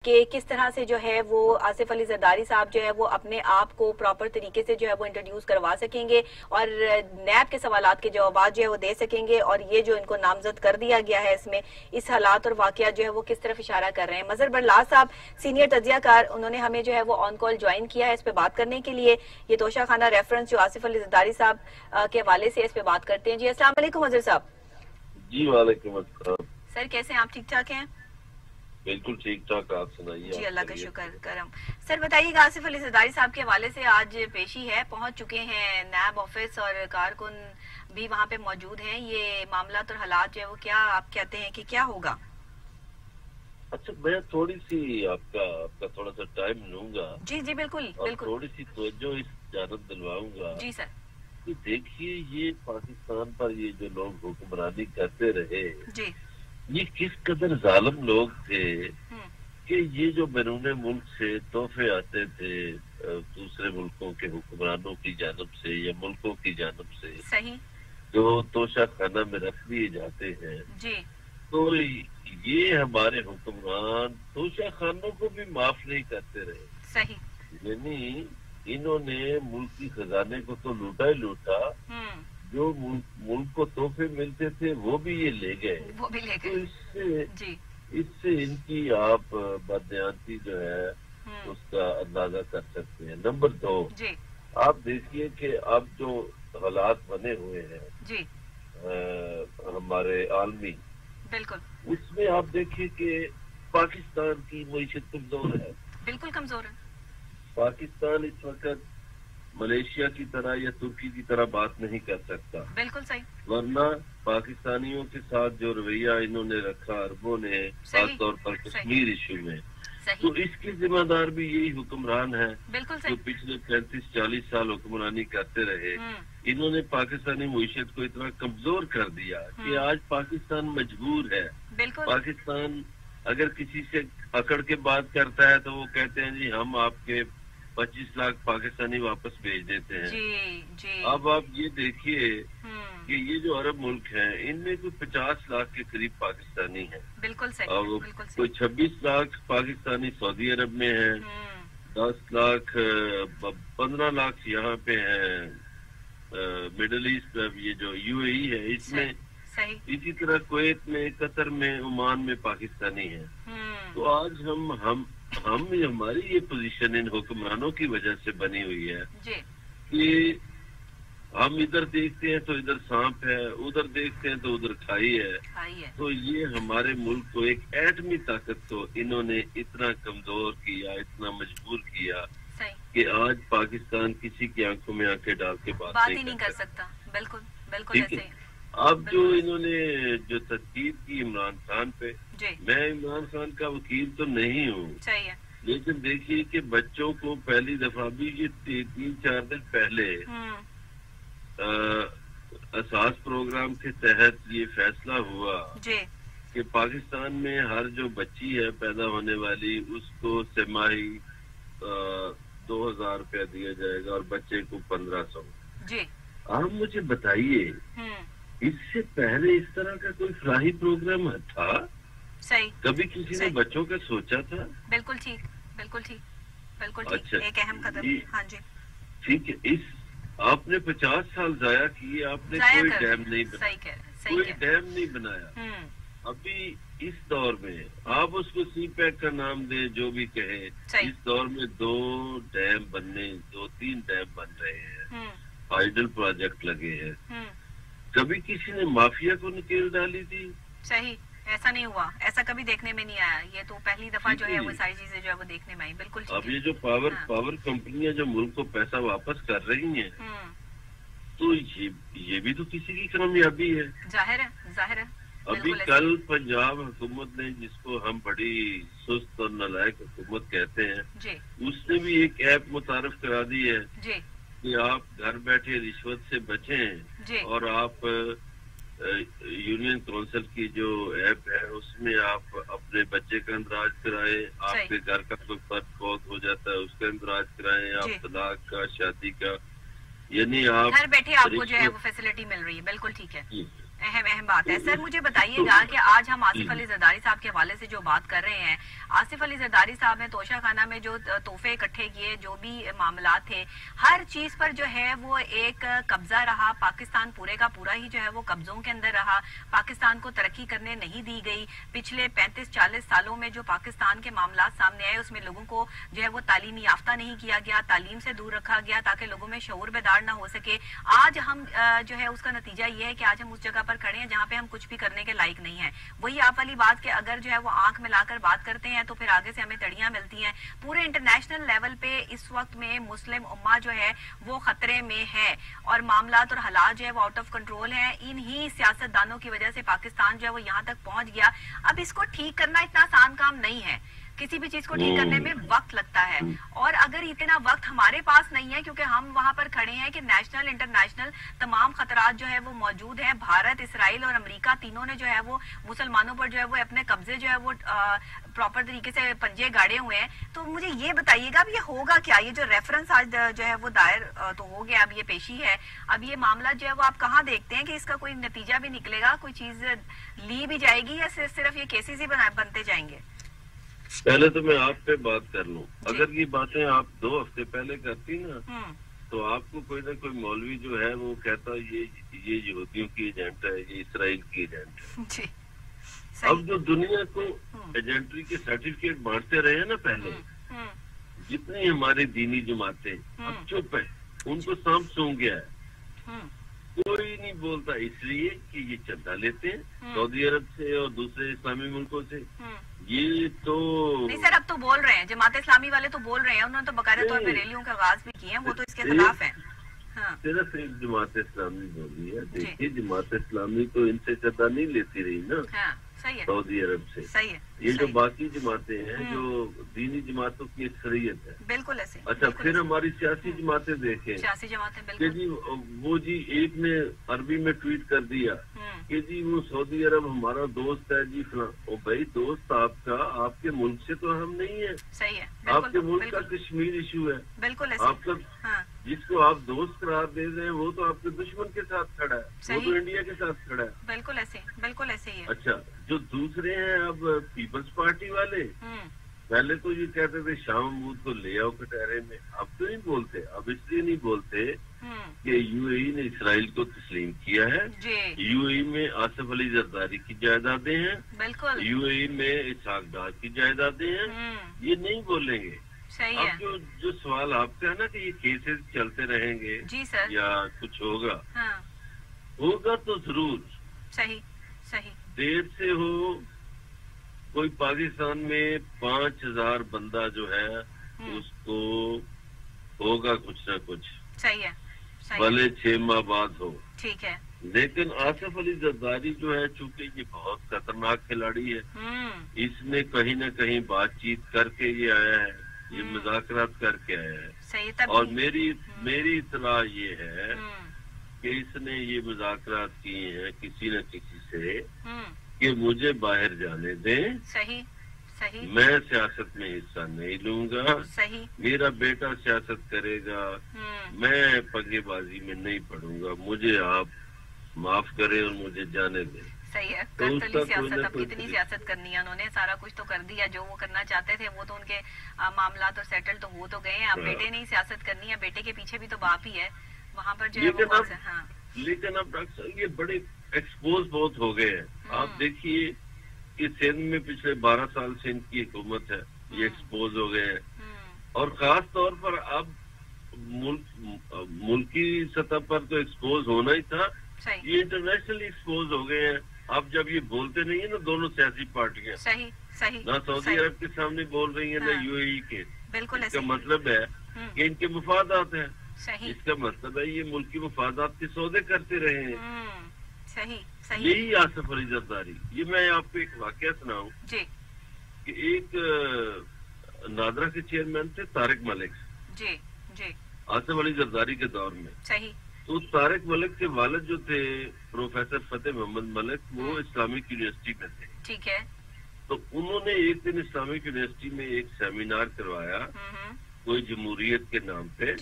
کہ کس طرح سے جو ہے وہ آصف علی زرداری صاحب جو ہے وہ اپنے آپ کو پراپر طریقے سے جو ہے وہ انٹروڈیوس کروا سکیں گے اور نیب کے سوالات کے جوابات جو ہے وہ دے سکیں گے، اور یہ جو ان کو نامزد کر دیا گیا ہے اس میں اس حالات اور واقعات جو ہے وہ کس طرف اشارہ کر رہے ہیں۔ مظہر برلاس صاحب سینئر تجزیہ کار، انہوں نے ہمیں جو ہے وہ آن کال جوائن کیا ہے اس پہ بات کرنے کے لیے۔ یہ توشہ خانہ ریفرنس جو آصف علی زرداری صاحب کے حوالے سے اس پہ بات کرتے ہیں۔ جی السلام علیکم مظہر صاحب۔ جی وعلیکم السلام سر، کیسے ہیں آپ؟ ٹھیک ٹھاک ہیں؟ بالکل ٹھیک ٹھاک، آپ سنائیے۔ جی اللہ کا شکر کرم۔ سر بتائیے گا، آصف علی زرداری صاحب کے حوالے سے آج پیشی ہے، پہنچ چکے ہیں نیب آفس اور کارکن بھی وہاں پہ موجود ہیں، یہ معاملات اور حالات جو ہے وہ کیا آپ کہتے ہیں کہ کیا ہوگا؟ اچھا، میں تھوڑی سی آپ کا تھوڑا سا ٹائم لوں گا۔ جی جی بالکل بالکل، تھوڑی سی توجہ اس جانب دلواؤں گا۔ جی سر۔ کہ دیکھیے، یہ پاکستان پر یہ جو لوگ حکمرانی کرتے رہے، جی، یہ کس قدر ظالم لوگ تھے کہ یہ جو بیرون ملک سے تحفے آتے تھے دوسرے ملکوں کے حکمرانوں کی جانب سے یا ملکوں کی جانب سے، صحیح، جو توشہ خانہ میں رکھ دیے جاتے ہیں، جی، تو یہ ہمارے حکمران توشہ خانوں کو بھی معاف نہیں کرتے رہے۔ صحیح، یعنی انہوں نے ملک کی خزانے کو تو لوٹا ہی لوٹا، جو ملک کو تحفے ملتے تھے وہ بھی یہ لے گئے، وہ بھی لے تو گئے۔ اس سے ان کی آپ بددیانتی جو ہے اس کا اندازہ کر سکتے ہیں۔ نمبر 2، آپ دیکھیے کہ اب جو حالات بنے ہوئے ہیں جی ہمارے عالمی، بالکل، اس میں آپ دیکھیے کہ پاکستان کی معیشت کمزور ہے، بالکل کمزور ہے۔ پاکستان اس وقت ملیشیا کی طرح یا ترکی کی طرح بات نہیں کر سکتا، بالکل صحیح، ورنہ پاکستانیوں کے ساتھ جو رویہ انہوں نے رکھا عربوں نے، خاص طور پر کشمیر ایشو میں، تو اس کی ذمہ دار بھی یہی حکمران ہے جو پچھلے 35-40 سال حکمرانی کرتے رہے۔ انہوں نے پاکستانی معیشت کو اتنا کمزور کر دیا کہ آج پاکستان مجبور ہے۔ پاکستان اگر کسی سے اکڑ کے بات کرتا ہے تو وہ کہتے ہیں جی ہم آپ کے 25 لاکھ پاکستانی واپس بھیج دیتے ہیں۔ اب آپ یہ دیکھیے کہ یہ جو عرب ملک ہیں ان میں کوئی 50 لاکھ کے قریب پاکستانی ہیں، بالکل صحیح، اور کوئی 26 لاکھ پاکستانی سعودی عرب میں ہیں، 10 لاکھ 15 لاکھ یہاں پہ ہیں مڈل ایسٹ، یہ جو UAE ہے اس میں، اسی طرح کویت میں، قطر میں، عمان میں پاکستانی ہیں۔ تو آج ہماری یہ پوزیشن ان حکمرانوں کی وجہ سے بنی ہوئی ہے کہ ہم ادھر دیکھتے ہیں تو ادھر سانپ ہے، ادھر دیکھتے ہیں تو ادھر کھائی ہے۔ تو یہ ہمارے ملک کو ایک ایٹمی طاقت کو انہوں نے اتنا کمزور کیا، اتنا مجبور کیا کہ آج پاکستان کسی کی آنکھوں میں آنکھیں ڈال کے بات ہی نہیں کر سکتا۔ بالکل بالکل ایسے ہی۔ اب جو انہوں نے جو تنقید کی عمران خان پہ، میں عمران خان کا وکیل تو نہیں ہوں، لیکن دیکھیے کہ بچوں کو پہلی دفعہ بھی یہ 3-4 دن پہلے اساس پروگرام کے تحت یہ فیصلہ ہوا کہ پاکستان میں ہر جو بچی ہے پیدا ہونے والی اس کو سہ-ماہی 2000 روپیہ دیا جائے گا اور بچے کو 1500۔ آپ مجھے بتائیے اس سے پہلے اس طرح کا کوئی فلاحی پروگرام تھا؟ کبھی کسی نے بچوں کا سوچا تھا؟ بالکل ٹھیک، بالکل ٹھیک، بالکل ٹھیک، ایک اہم قدم۔ ہاں جی ٹھیک ہے۔ آپ نے 50 سال ضائع کیے، آپ نے کوئی ڈیم نہیں بنایا، کوئی ڈیم نہیں بنایا۔ ابھی اس دور میں آپ اس کو سی پیک کا نام دیں، جو بھی کہے، اس دور میں 2 ڈیم بننے، 2-3 ڈیم بن رہے ہیں، آئیڈل پروجیکٹ لگے ہیں۔ کبھی کسی نے مافیا کو نکیل ڈالی تھی؟ صحیح، ایسا نہیں ہوا، ایسا کبھی دیکھنے میں نہیں آیا۔ یہ تو پہلی دفعہ جو ہے وہ ساری چیزیں جو ہے وہ دیکھنے میں آئی۔ بالکل اب یہ جو پاور کمپنیاں جو ملک کو پیسہ واپس کر رہی ہیں، تو یہ بھی تو کسی کی کامیابی ہے، ظاہر ہے، ظاہر ہے۔ ابھی کل پنجاب حکومت نے، جس کو ہم بڑی سست اور نالائق حکومت کہتے ہیں، اس نے بھی ایک ایپ متعارف کرا دی ہے کہ آپ گھر بیٹھے رشوت سے بچیں، اور آپ یونین کونسل کی جو ایپ ہے اس میں آپ اپنے بچے کا اندراج کرائیں، آپ کے گھر کا کوئی فرد فوت ہو جاتا ہے اس کا اندراج کرائیں، آپ طلاق کا، شادی کا، یعنی آپ گھر بیٹھے آپ کو جو ہے وہ فیسلٹی مل رہی ہے۔ بالکل ٹھیک ہے، اہم بات ہے. سر مجھے بتائیے گا کہ آج ہم آصف علی زرداری صاحب کے حوالے سے جو بات کر رہے ہیں, آصف علی زرداری صاحب نے توشہ خانہ میں جو تحفے اکٹھے کیے, جو بھی معاملات تھے, ہر چیز پر جو ہے وہ ایک قبضہ رہا. پاکستان پورے کا پورا ہی جو ہے وہ قبضوں کے اندر رہا. پاکستان کو ترقی کرنے نہیں دی گئی. پچھلے 35-40 سالوں میں جو پاکستان کے معاملات سامنے آئے اس میں لوگوں کو جو ہے وہ تعلیمی یافتہ نہیں کیا گیا, تعلیم سے دور رکھا گیا تاکہ لوگوں میں شعور بیدار نہ ہو سکے. آج ہم جو ہے اس کا نتیجہ یہ ہے کہ آج ہم اس جگہ پر کھڑے ہیں جہاں پہ ہم کچھ بھی کرنے کے لائق نہیں ہیں. وہی آپ والی بات کہ اگر جو ہے وہ آنکھ ملا کر بات کرتے ہیں تو پھر آگے سے ہمیں تڑیاں ملتی ہیں. پورے انٹرنیشنل لیول پہ اس وقت میں مسلم امہ جو ہے وہ خطرے میں ہے اور معاملات اور حالات جو ہے وہ آؤٹ آف کنٹرول ہیں. انہی سیاست دانوں کی وجہ سے پاکستان جو ہے وہ یہاں تک پہنچ گیا. اب اس کو ٹھیک کرنا اتنا آسان کام نہیں ہے. کسی بھی چیز کو ٹھیک کرنے میں وقت لگتا ہے, اور اگر اتنا وقت ہمارے پاس نہیں ہے کیونکہ ہم وہاں پر کھڑے ہیں کہ نیشنل انٹرنیشنل تمام خطرات جو ہے وہ موجود ہیں. بھارت, اسرائیل اور امریکہ تینوں نے جو ہے وہ مسلمانوں پر جو ہے وہ اپنے قبضے جو ہے وہ پراپر طریقے سے پنجے گاڑے ہوئے ہیں. تو مجھے یہ بتائیے گا اب یہ ہوگا کیا؟ یہ جو ریفرنس آج جو ہے وہ دائر تو ہو گیا, اب یہ پیشی ہے, اب یہ معاملہ جو ہے وہ آپ کہاں دیکھتے ہیں کہ اس کا کوئی نتیجہ بھی نکلے گا, کوئی چیز لی بھی جائے گی یا صرف یہ کیسز ہی بنتے جائیں گے؟ پہلے تو میں آپ پہ بات کر لوں. اگر یہ باتیں آپ 2 ہفتے پہلے کرتی نا تو آپ کو کوئی نہ کوئی مولوی جو ہے وہ کہتا یہ یہودیوں کی ایجنٹ ہے, یہ اسرائیل کی ایجنٹ ہے. اب جو دنیا کو ایجنٹری کے سرٹیفکیٹ بانٹتے رہے ہیں نا پہلے, جتنی ہماری دینی جماعتیں اب چپ ہیں, ان کو سانپ سونگ گیا ہے. کوئی نہیں بولتا اس لیے کہ یہ چندہ لیتے ہیں سعودی عرب سے اور دوسرے اسلامی ملکوں سے. یہ تو نہیں سر, اب تو بول رہے ہیں جماعت اسلامی والے تو بول رہے ہیں, انہوں نے تو باقاعدہ طور پہ ریلیوں کا آغاز بھی کیے ہیں, وہ تو اس کے خلاف ہیں. صرف ایک جماعت اسلامی بول رہی ہے. دیکھیے جماعت اسلامی تو ان سے چندہ نہیں لیتی رہی نا سعودی عرب سے. یہ جو باقی جماعتیں ہیں جو دینی جماعتوں کی اکثریت ہے, بالکل ایسے. اچھا پھر ہماری سیاسی جماعتیں دیکھیں, سیاسی جماعتیں کہ جی وہ جی ایک نے عربی میں ٹویٹ کر دیا کہ جی وہ سعودی عرب ہمارا دوست ہے جی فلاں. او بھائی دوست آپ کا آپ کے ملک سے تو ہم نہیں ہیں. صحیح ہے. آپ کے ملک کا کشمیر ایشو ہے. بالکل آپ کا جس کو آپ دوست قرار دے رہے ہیں وہ تو آپ کے دشمن کے ساتھ کھڑا ہے, وہ تو انڈیا کے ساتھ کھڑا ہے. بالکل ایسے, بالکل ایسے ہی ہے. اچھا جو دوسرے ہیں اب پیپلز پارٹی والے, پہلے تو یہ کہتے تھے شاہ محمود کو لے آؤ کٹہرے میں, اب تو نہیں بولتے. اب اس لیے نہیں بولتے کہ یو اے ای نے اسرائیل کو تسلیم کیا ہے. یو اے ای میں آصف علی زرداری کی جائیدادیں ہیں, یو اے ای میں اسحاق ڈار کی جائیدادیں ہیں. یہ نہیں بولیں گے. اب جو سوال آپ کا ہے نا کہ یہ کیسز چلتے رہیں گے یا کچھ ہوگا, ہوگا تو ضرور. صحیح دیر سے ہو. کوئی پاکستان میں 5000 بندہ جو ہے اس کو ہوگا کچھ نہ کچھ. صحیح ہے. بھلے 6 ماہ بعد ہو. ٹھیک ہے. لیکن آصف علی زرداری جو ہے چونکہ یہ بہت خطرناک کھلاڑی ہے, اس نے کہیں نہ کہیں بات چیت کر کے یہ آیا ہے, یہ مذاکرات کر کے آیا ہے. اور میری اطلاع یہ ہے کہ اس نے یہ مذاکرات کیے ہیں کسی نہ کسی سے کہ مجھے باہر جانے دیں. میں سیاست میں حصہ نہیں لوں گا. میرا بیٹا سیاست کرے گا, میں پگے بازی میں نہیں پڑوں گا. مجھے آپ معاف کریں اور مجھے جانے دیں. صحیح ہے. سیاست اب کتنی سیاست کرنی ہے, انہوں نے سارا کچھ تو کر دیا. جو وہ کرنا چاہتے تھے وہ تو ان کے معاملات اور سیٹل تو ہو تو گئے ہیں. اب بیٹے نے ہی سیاست کرنی ہے, بیٹے کے پیچھے بھی تو باپ ہی ہے وہاں پر جو ہے. لیکن اب ڈاکٹر صاحب یہ بڑے ایکسپوز بہت ہو گئے ہیں. آپ دیکھیے کہ سندھ میں پچھلے 12 سال سے ان کی حکومت ہے, یہ ایکسپوز ہو گئے ہیں. اور خاص طور پر اب ملکی سطح پر تو ایکسپوز ہونا ہی تھا, یہ انٹرنیشنلی ایکسپوز ہو گئے ہیں. اب جب یہ بولتے نہیں ہیں نا دونوں سیاسی پارٹیاں, نہ سعودی عرب کے سامنے بول رہی ہیں نہ یو اے ای کے, اس کا مطلب ہے کہ ان کے مفادات ہیں. اس کا مطلب ہے یہ ملکی مفادات کے سودے کرتے رہے ہیں. یہی آصف علی زرداری. یہ میں آپ کو ایک واقعہ سناؤں کہ ایک نادرا کے چیئرمین تھے طارق ملک آصف علی زرداری کے دور میں. تو طارق ملک کے والد جو تھے پروفیسر فتح محمد ملک, وہ اسلامک یونیورسٹی میں تھے. ٹھیک ہے. تو انہوں نے ایک دن اسلامک یونیورسٹی میں ایک سیمینار کروایا کوئی جمہوریت کے نام پہ.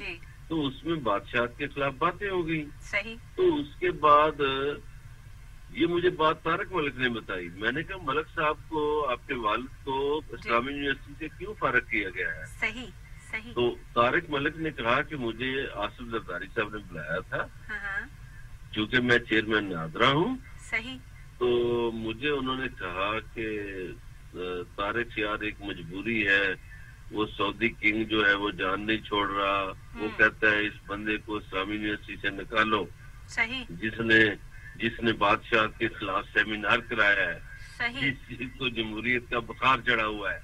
تو اس میں بادشاہت کے خلاف باتیں ہو گئی. صحیح. تو اس کے بعد یہ مجھے بات طارق ملک نے بتائی. میں نے کہا ملک صاحب کو آپ کے والد کو اسلامی یونیورسٹی سے کیوں فارغ کیا گیا ہے؟ صحیح صحیح. تو طارق ملک نے کہا کہ مجھے آصف زرداری صاحب نے بلایا تھا چونکہ میں چیئرمین نادرا ہوں. صحیح. تو مجھے انہوں نے کہا کہ طارق یار ایک مجبوری ہے, وہ سعودی کنگ جو ہے وہ جان نہیں چھوڑ رہا, وہ کہتا ہے اس بندے کو اسلامی یونیورسٹی سے نکالو. صحیح. جس نے بادشاہ کے خلاف سیمینار کرایا ہے, صحیح. جس کو جمہوریت کا بخار چڑھا ہوا ہے.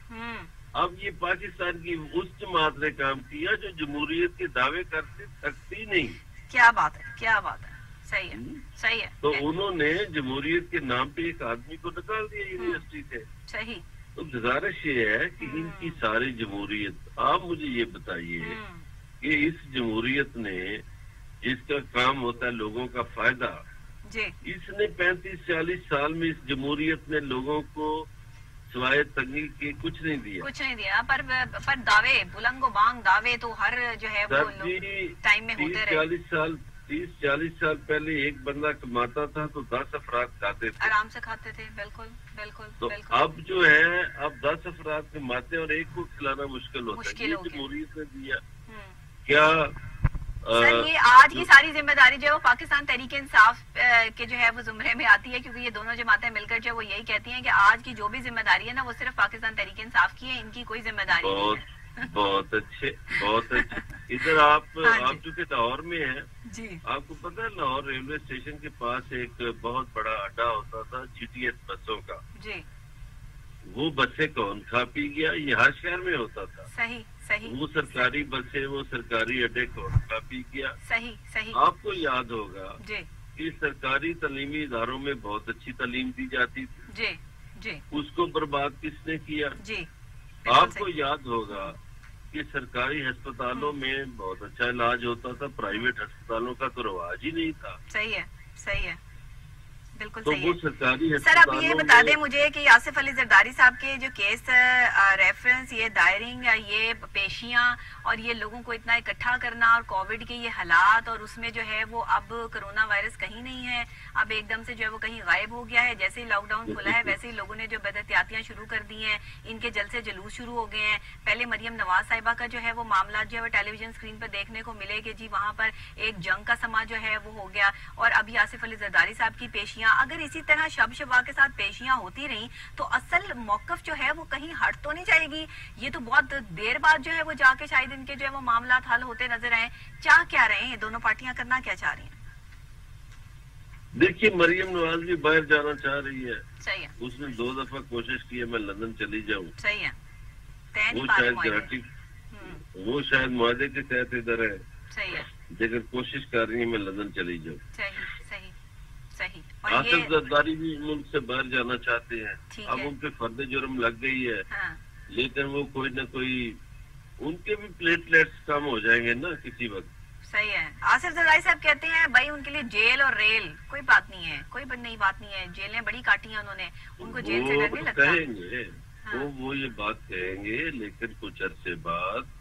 اب یہ پاکستان کی اس جماعت نے کام کیا جو جمہوریت کے دعوے کرتے تھکتی نہیں. کیا بات ہے, کیا بات ہے. صحیح ہے, صحیح ہے. تو انہوں نے جمہوریت کے نام پہ ایک آدمی کو نکال دیا یونیورسٹی سے. صحیح. تو گزارش یہ ہے کہ ان کی ساری جمہوریت, آپ مجھے یہ بتائیے کہ اس جمہوریت نے جس کا کام ہوتا ہے لوگوں کا فائدہ, اس نے 35-40 سال میں اس جمہوریت نے لوگوں کو سوائے تنگی کے کچھ نہیں دیا. کچھ نہیں دیا, پر دعوے بلند و بانگ دعوے تو ہر جو ہے وہ ٹائم میں ہوتے رہے. 30-40 سال پہلے ایک بندہ کماتا تھا تو 10 افراد کھاتے تھے, آرام سے کھاتے تھے. بالکل بالکل. تو اب جو ہے اب 10 افراد کماتے ہیں اور ایک کو کھلانا مشکل ہوتا ہے. یہ جمہوریت نے دیا کیا؟ سر یہ آج کی ساری ذمہ داری جو ہے وہ پاکستان تحریک انصاف کے جو ہے وہ زمرے میں آتی ہے, کیونکہ یہ دونوں جماعتیں مل کر جو وہ یہی کہتی ہیں کہ آج کی جو بھی ذمہ داری ہے نا وہ صرف پاکستان تحریک انصاف کی ہے, ان کی کوئی ذمہ داری نہیں ہے. بہت اچھے, بہت اچھے. ادھر آپ چونکہ لاہور میں ہیں, آپ کو پتا ہے لاہور ریلوے اسٹیشن کے پاس ایک بہت بڑا اڈا ہوتا تھا جی ٹی ایس بسوں کا. وہ بسیں کون کھا پی گیا؟ یہ ہر شہر میں ہوتا تھا. صحیح صحیح. وہ سرکاری بسیں, وہ سرکاری اڈے کون کھا پی گیا؟ صحیح صحیح. آپ کو یاد ہوگا کہ سرکاری تعلیمی اداروں میں بہت اچھی تعلیم دی جاتی تھی, اس کو برباد کس نے کیا؟ آپ کو یاد ہوگا کہ سرکاری ہسپتالوں میں بہت اچھا علاج ہوتا تھا, پرائیویٹ ہسپتالوں کا تو رواج ہی نہیں تھا. صحیح ہے, صحیح ہے, بالکل تو وہ سرکاری سر اب یہ بتا دیں مجھے کہ آصف علی زرداری صاحب کے جو کیس ریفرنس, یہ دائرنگ, یہ پیشیاں اور یہ لوگوں کو اتنا اکٹھا کرنا اور کووڈ کے یہ حالات, اور اس میں جو ہے وہ اب کرونا وائرس کہیں نہیں ہے, اب ایک دم سے جو ہے وہ کہیں غائب ہو گیا ہے. جیسے ہی لاک ڈاؤن کھلا ہے ویسے ہی لوگوں نے جو بد احتیاطیاں شروع کر دی ہیں, ان کے جلسے جلوس شروع ہو گئے ہیں. پہلے مریم نواز صاحبہ کا جو ہے وہ معاملات جو ہے وہ ٹیلی ویژن اسکرین پر دیکھنے کو ملے کہ جی وہاں پر ایک جنگ کا سما جو ہے وہ ہو گیا, اور ابھی آصف علی زرداری صاحب کی پیشیاں اگر اسی طرح شب شبا کے ساتھ پیشیاں ہوتی رہیں تو اصل موقف جو ہے وہ کہیں ہٹ تو نہیں جائے گی. یہ تو بہت دیر بعد جو ہے وہ جا کے شاید ان کے جو ہے وہ معاملات حل ہوتے نظر آئے. چاہ کیا رہے ہیں یہ دونوں پارٹیاں, کرنا کیا چاہ رہی ہیں؟ دیکھیے مریم نواز بھی باہر جانا چاہ رہی ہے. صحیح ہے. اس نے 2 دفعہ کوشش کی ہے میں لندن چلی جاؤں. صحیح ہے. وہ شاید معاہدے کے تحت ادھر ہے. صحیح ہے. لیکن کوشش کر رہی ہے میں لندن چلی جاؤں. صحیح صحیح صحیح. آصف زرداری بھی ملک سے باہر جانا چاہتے ہیں. اب ان پہ فرد جرم لگ گئی ہے, لیکن وہ کوئی نہ کوئی ان کے بھی پلیٹلیٹس کم ہو جائیں گے نا کسی وقت. صحیح ہے. آصف زرداری صاحب کہتے ہیں بھائی ان کے لیے جیل اور ریل کوئی بات نہیں ہے, کوئی نئی بات نہیں ہے. جیلیں بڑی کاٹی ہیں انہوں نے, ان کو جیل سے ڈر نہیں لگتا. کہیں گے وہ یہ بات کہیں گے, لیکن کچھ عرصے بعد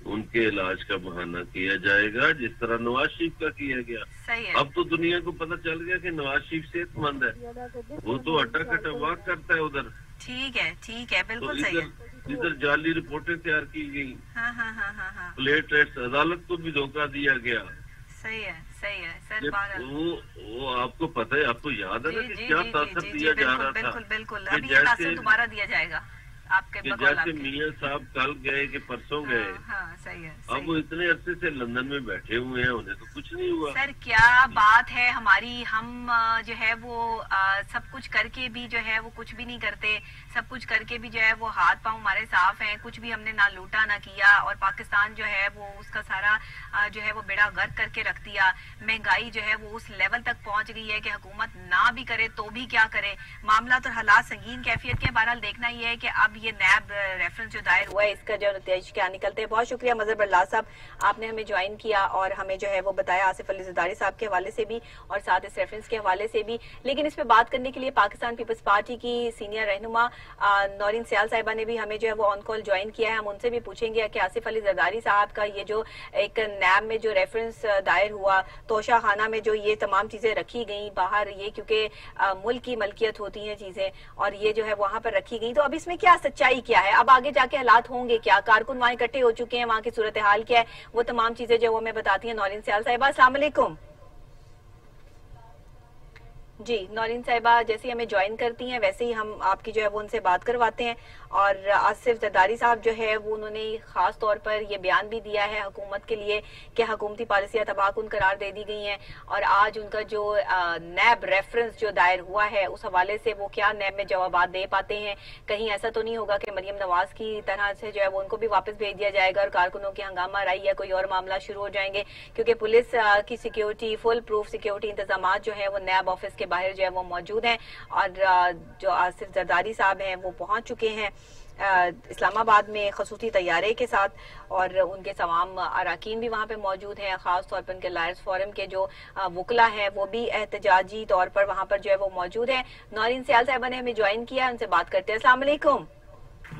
ان کے علاج کا بہانہ کیا جائے گا جس طرح نواز شریف کا کیا گیا. اب تو دنیا کو پتہ چل گیا کہ نواز شریف صحت مند ہے, وہ تو اٹا کٹا واک کرتا ہے ادھر. ٹھیک ہے ٹھیک ہے, بالکل صحیح ہے. ادھر جعلی رپورٹیں تیار کی گئی, پلیٹ ٹیسٹ, عدالت کو بھی دھوکہ دیا گیا. صحیح ہے صحیح ہے سر. وہ آپ کو پتہ ہے, آپ کو یاد ہے نا کہ کیا تاثر دیا جا رہا تھا. بالکل بالکل, ابھی یہ تاثر دوبارہ دیا جائے گا آپ کے بقول. جیسے میاں صاحب کل گئے کہ پرسوں گئے, اب وہ اتنے عرصے سے لندن میں بیٹھے ہوئے ہیں, انہیں تو کچھ نہیں ہوا. سر کیا بات ہے ہماری, ہم جو ہے وہ سب کچھ کر کے بھی جو ہے وہ کچھ بھی نہیں کرتے, سب کچھ کر کے بھی جو ہے وہ ہاتھ پاؤں ہمارے صاف ہیں, کچھ بھی ہم نے نہ لوٹا نہ کیا, اور پاکستان جو ہے وہ اس کا سارا جو ہے وہ بیڑا غرق کر کے رکھ دیا. مہنگائی جو ہے وہ اس لیول تک پہنچ گئی ہے کہ حکومت نہ بھی کرے تو بھی کیا کرے. معاملات اور حالات سنگین کیفیت کے. بہرحال دیکھنا یہ ہے کہ اب یہ نیب ریفرنس جو دائر ہوا ہے اس کا جو نتائج کیا نکلتے ہیں. بہت شکریہ. مظہر برلاس صاحب، آپ نے ہمیں جوائن کیا اور ہمیں جو ہے وہ بتایا آصف علی زرداری صاحب کے حوالے سے بھی اور ساتھ اس ریفرنس کے حوالے سے بھی. لیکن اس پہ بات کرنے کے لیے پاکستان پیپلز پارٹی کی سینئر رہنما نورین سیال صاحبہ نے بھی ہمیں جو ہے وہ آن کال جوائن کیا ہے. ہم ان سے بھی پوچھیں گے کہ آصف علی زرداری صاحب کا یہ جو ایک نیب میں جو ریفرنس دائر ہوا، توشہ خانہ میں جو یہ تمام چیزیں رکھی گئیں باہر، یہ کیونکہ ملک کی ملکیت ہوتی ہیں چیزیں، اور یہ جو ہے وہاں پر رکھی گئی، تو اب اس میں کیا سچائی کیا ہے؟ اب آگے جا کے حالات ہوں گے کیا؟ کارکن وہاں اکٹھے ہو چکے ہیں، وہاں کی صورتحال کیا ہے؟ وہ تمام چیزیں جو وہ ہمیں بتاتی ہیں نورین سیال صاحبہ. السلام علیکم. جی نورین صاحبہ جیسے ہمیں جوائن کرتی ہیں ویسے ہی ہم آپ کی جو ہے وہ ان سے بات کرواتے ہیں. اور آصف زرداری صاحب جو ہے وہ انہوں نے خاص طور پر یہ بیان بھی دیا ہے حکومت کے لیے کہ حکومتی پالیسیاں تباہ کن قرار دے دی گئی ہیں، اور آج ان کا جو نیب ریفرنس جو دائر ہوا ہے اس حوالے سے وہ کیا نیب میں جوابات دے پاتے ہیں. کہیں ایسا تو نہیں ہوگا کہ مریم نواز کی طرح سے جو ہے وہ ان کو بھی واپس بھیج دیا جائے گا اور کارکنوں کی ہنگامہ آرائی یا کوئی اور معاملہ شروع ہو جائیں گے؟ کیونکہ پولیس کی سیکیورٹی، فل پروف سیکیورٹی انتظامات جو ہے وہ نیب آفس کے باہر جو ہے وہ موجود ہیں، اور جو آصف زرداری صاحب ہیں وہ پہنچ چکے ہیں اسلام آباد میں خصوصی طیارے کے ساتھ، اور ان کے تمام اراکین بھی وہاں پہ موجود ہیں. خاص طور پر ان کے لائرز فورم کے جو وکلا ہیں وہ بھی احتجاجی طور پر وہاں پر جو ہے وہ موجود ہیں. نورین سیال صاحبہ نے ہمیں جوائن کیا ہے، ان سے بات کرتے ہیں. السلام علیکم.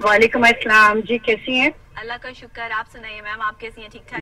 وعلیکم السلام. جی کیسی ہیں؟ اللہ کا شکر، آپ سنائیے میم، آپ کیسی ہیں؟ ٹھیک ٹھاک؟